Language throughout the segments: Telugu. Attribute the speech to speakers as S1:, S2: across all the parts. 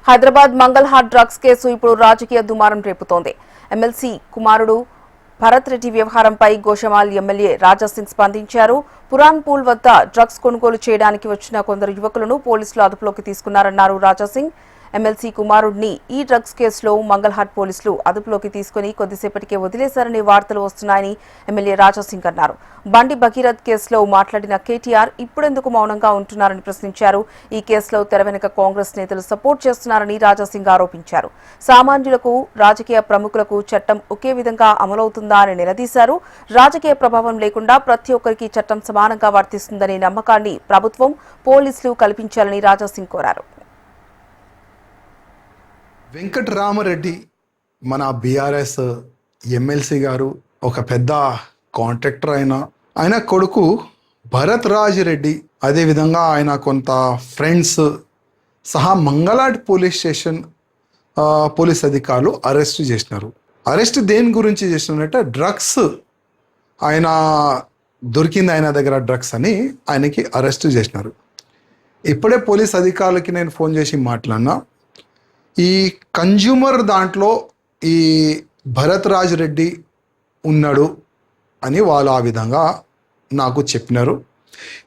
S1: హైదరాబాద్ మంగళహాట్ డ్రగ్స్ కేసు ఇప్పుడు రాజకీయ దుమారం రేపుతోంది. ఎమ్మెల్సీ కుమారుడు భరత్ రెడ్డి వ్యవహారంపై గోషమాల్ ఎమ్మెల్యే రాజాసింగ్ స్పందించారు. పురాన్పూల్ వద్ద డ్రగ్స్ కొనుగోలు చేయడానికి వచ్చిన కొందరు యువకులను పోలీసులు అదుపులోకి తీసుకున్నారన్నారు రాజాసింగ్. ఎమ్మెల్సీ కుమారుడిని ఈ డ్రగ్స్ కేసులో మంగళహాట్ పోలీసులు అదుపులోకి తీసుకుని కొద్దిసేపటికే వదిలేశారనే వార్తలు వస్తున్నాయని ఎమ్మెల్యే రాజాసింగ్ అన్నారు. బండి భగీరథ్ కేసులో మాట్లాడిన కేటీఆర్ ఇప్పుడెందుకు మౌనంగా ఉంటున్నారని ప్రశ్నించారు. ఈ కేసులో తెర వెనుక కాంగ్రెస్ నేతలు సపోర్ట్ చేస్తున్నారని రాజాసింగ్ ఆరోపించారు. సామాన్యులకు, రాజకీయ ప్రముఖులకు చట్టం ఒకే విధంగా అమలవుతుందా అని నిలదీశారు. రాజకీయ ప్రభావం లేకుండా ప్రతి ఒక్కరికి చట్టం సమానంగా వర్తిస్తుందనే నమ్మకాన్ని ప్రభుత్వం, పోలీసులు కల్పించాలని రాజాసింగ్ కోరారు.
S2: వెంకటరామరెడ్డి మన బీఆర్ఎస్ ఎమ్మెల్సీ గారు ఒక పెద్ద కాంట్రాక్టర్ ఆయన కొడుకు భరత్ రాజ్ రెడ్డి, అదేవిధంగా ఆయన కొంత ఫ్రెండ్స్ సహా మంగళాట్ పోలీస్ స్టేషన్ పోలీస్ అధికారులు అరెస్ట్ చేసినారు. అరెస్ట్ దేని గురించి చేసినారంటే డ్రగ్స్, ఆయన దొరికింది ఆయన దగ్గర డ్రగ్స్ అని ఆయనకి అరెస్ట్ చేసినారు. ఇప్పుడే పోలీస్ అధికారులకి నేను ఫోన్ చేసి మాట్లాడినా. ఈ కన్జ్యూమర్ దాంట్లో ఈ భరత్ రాజ్ రెడ్డి ఉన్నాడు అని వాళ్ళు ఆ విధంగా నాకు చెప్పినారు.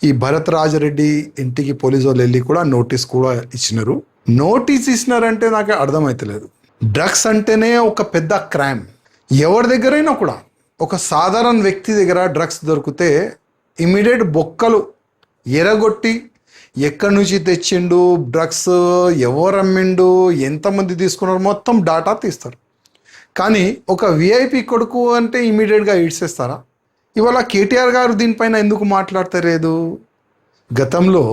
S2: ఈ భరత్ రాజ్ రెడ్డి ఇంటికి పోలీసు వాళ్ళు వెళ్ళి కూడా నోటీస్ కూడా ఇచ్చినారు. నోటీస్ ఇచ్చినారంటే నాకు అర్థమవుతలేదు. డ్రగ్స్ అంటేనే ఒక పెద్ద క్రైమ్. ఎవరి దగ్గరైనా కూడా ఒక సాధారణ వ్యక్తి దగ్గర డ్రగ్స్ దొరికితే ఇమీడియట్ బొక్కలు ఎరగొట్టి ఎక్కడి నుంచి తెచ్చిండు డ్రగ్స్, ఎవరు అమ్మిండు, ఎంతమంది తీసుకున్నారు మొత్తం డాటా తీస్తారు. కానీ ఒక విఐపి కొడుకు అంటే ఇమీడియట్గా ఈడ్చేస్తారా? ఇవాళ కేటీఆర్ గారు దీనిపైన ఎందుకు మాట్లాడతలేదు? గతంలో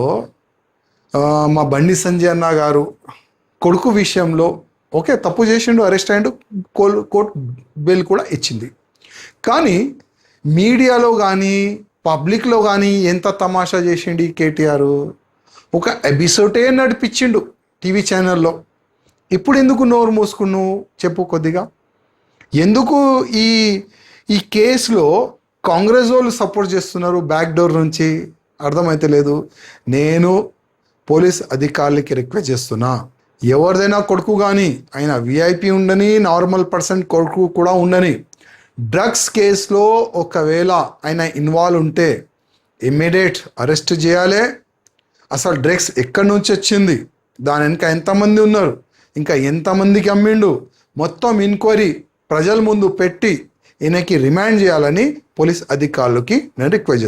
S2: మా బండి సంజయ్ అన్న గారు కొడుకు విషయంలో ఓకే తప్పు చేసిండు, అరెస్ట్ అయ్యిండు, కోర్టు బెయిల్ కూడా ఇచ్చింది. కానీ మీడియాలో కానీ పబ్లిక్లో కానీ ఎంత తమాషా చేసిండు ఈ కేటీఆర్. ఒక ఎపిసోడే నడిపించిండు టీవీ ఛానల్లో. ఇప్పుడు ఎందుకు నోరు మూసుకున్నావు చెప్పు కొద్దిగా. ఎందుకు ఈ కేసులో కాంగ్రెస్ వాళ్ళు సపోర్ట్ చేస్తున్నారు బ్యాక్ డోర్ నుంచి అర్థమైతే లేదు. నేను పోలీస్ అధికారులకి రిక్వెస్ట్ చేస్తున్నా, ఎవరిదైనా కొడుకు కానీ ఆయన విఐపి ఉండని, నార్మల్ పర్సన్ కొడుకు కూడా ఉండని, డ్రగ్స్ కేసులో ఒకవేళ ఆయన ఇన్వాల్వ్ ఉంటే ఇమ్మీడియట్ అరెస్ట్ చేయాలి. అసలు డ్రగ్స్ ఎక్కడి నుంచి వచ్చింది, దాని వెనుక ఎంతమంది ఉన్నారు, ఇంకా ఎంతమందికి అమ్మిండు, మొత్తం ఎంక్వైరీ ప్రజల ముందు పెట్టి ఈయనకి రిమాండ్ చేయాలని పోలీస్ అధికారులకి నేను రిక్వెస్ట్ చేస్తాను.